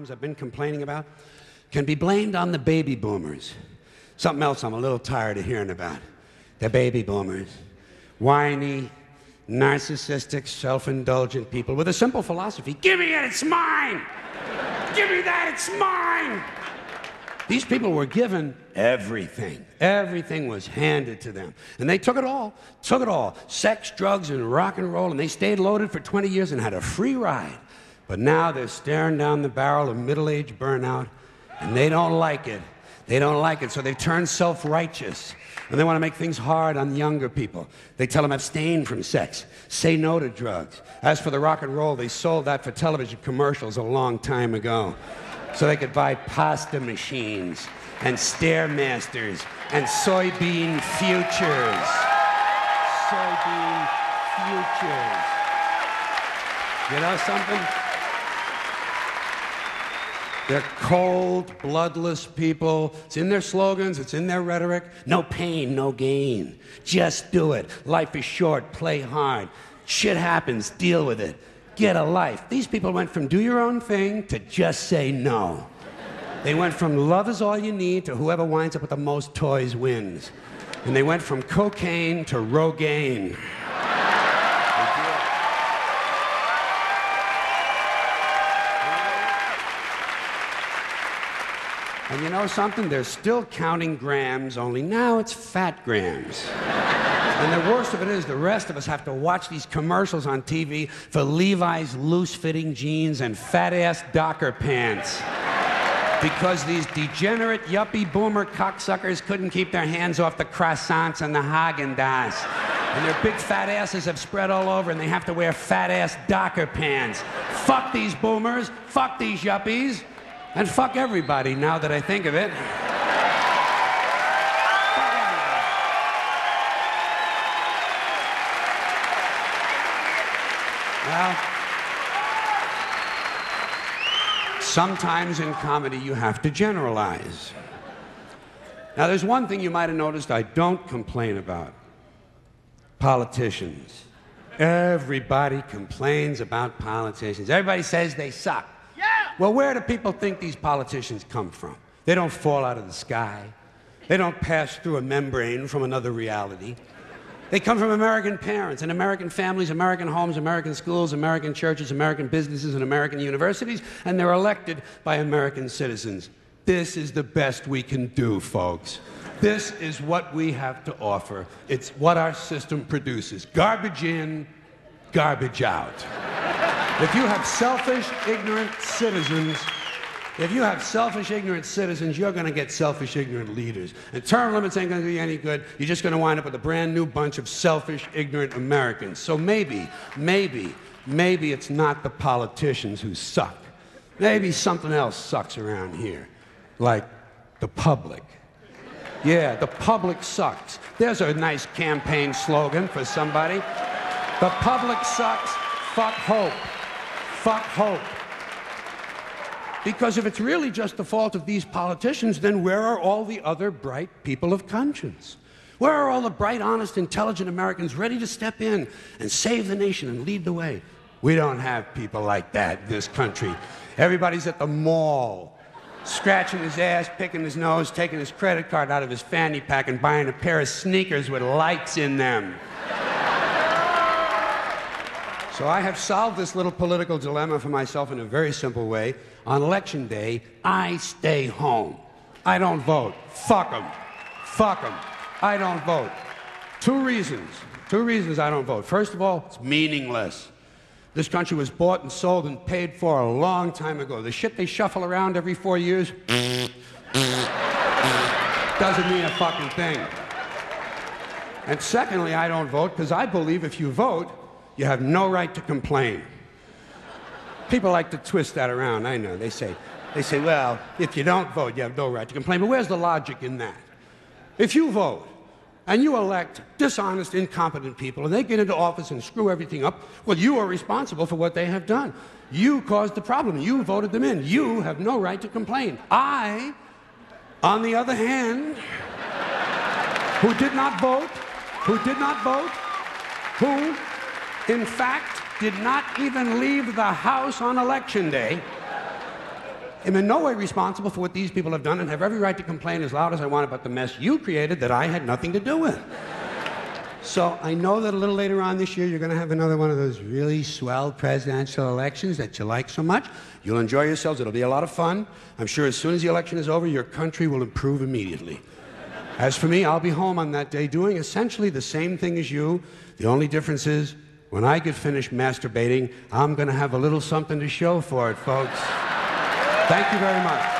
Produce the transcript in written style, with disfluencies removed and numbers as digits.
problems I've been complaining about can be blamed on the baby boomers. Something else I'm a little tired of hearing about. The baby boomers. Whiny, narcissistic, self-indulgent people with a simple philosophy. Give me it, it's mine! Give me that, it's mine! These people were given everything. Everything was handed to them. And they took it all. Took it all. Sex, drugs, and rock and roll. And they stayed loaded for 20 years and had a free ride. But now they're staring down the barrel of middle-age burnout, and they don't like it. They don't like it, so they've turned self-righteous. And they want to make things hard on younger people. They tell them abstain from sex, say no to drugs. As for the rock and roll, they sold that for television commercials a long time ago. So they could buy pasta machines and Stairmasters and soybean futures. Soybean futures. You know something? They're cold, bloodless people. It's in their slogans, it's in their rhetoric. No pain, no gain. Just do it. Life is short, play hard. Shit happens, deal with it. Get a life. These people went from do your own thing to just say no. They went from love is all you need to whoever winds up with the most toys wins. And they went from cocaine to Rogaine. And you know something? They're still counting grams, only now it's fat grams. And the worst of it is the rest of us have to watch these commercials on TV for Levi's loose-fitting jeans and fat-ass Docker pants. Because these degenerate, yuppie, boomer cocksuckers couldn't keep their hands off the croissants and the Haagen-Dazs. And their big fat asses have spread all over, and they have to wear fat-ass Docker pants. Fuck these boomers, fuck these yuppies, and fuck everybody, now that I think of it. Well, sometimes in comedy you have to generalize. Now there's one thing you might have noticed I don't complain about. Politicians. Everybody complains about politicians. Everybody says they suck. Yeah! Well, where do people think these politicians come from? They don't fall out of the sky. They don't pass through a membrane from another reality. They come from American parents and American families, American homes, American schools, American churches, American businesses, and American universities, and they're elected by American citizens. This is the best we can do, folks. This is what we have to offer. It's what our system produces. Garbage in, garbage out. If you have selfish, ignorant citizens, you're going to get selfish, ignorant leaders. And term limits ain't going to do you any good. You're just going to wind up with a brand new bunch of selfish, ignorant Americans. So maybe it's not the politicians who suck. Maybe something else sucks around here, like the public. Yeah, the public sucks. There's a nice campaign slogan for somebody. The public sucks, fuck hope. Fuck hope. Because if it's really just the fault of these politicians, then where are all the other bright people of conscience? Where are all the bright, honest, intelligent Americans ready to step in and save the nation and lead the way? We don't have people like that in this country. Everybody's at the mall, scratching his ass, picking his nose, taking his credit card out of his fanny pack and buying a pair of sneakers with lights in them. So I have solved this little political dilemma for myself in a very simple way. On election day, I stay home. I don't vote. Fuck them. Fuck them. I don't vote. Two reasons I don't vote. First of all, it's meaningless. This country was bought and sold and paid for a long time ago. The shit they shuffle around every 4 years doesn't mean a fucking thing. And secondly, I don't vote because I believe if you vote, you have no right to complain. People like to twist that around, I know. They say, well, if you don't vote, you have no right to complain. But where's the logic in that? If you vote and you elect dishonest, incompetent people and they get into office and screw everything up, well, you are responsible for what they have done. You caused the problem. You voted them in. You have no right to complain. I, on the other hand, who did not vote, who in fact, did not even leave the house on election day, am in no way responsible for what these people have done and have every right to complain as loud as I want about the mess you created that I had nothing to do with. So I know that a little later on this year, you're going to have another one of those really swell presidential elections that you like so much. You'll enjoy yourselves. It'll be a lot of fun. I'm sure as soon as the election is over, your country will improve immediately. As for me, I'll be home on that day doing essentially the same thing as you. The only difference is, when I get finished masturbating, I'm going to have a little something to show for it, folks. Thank you very much.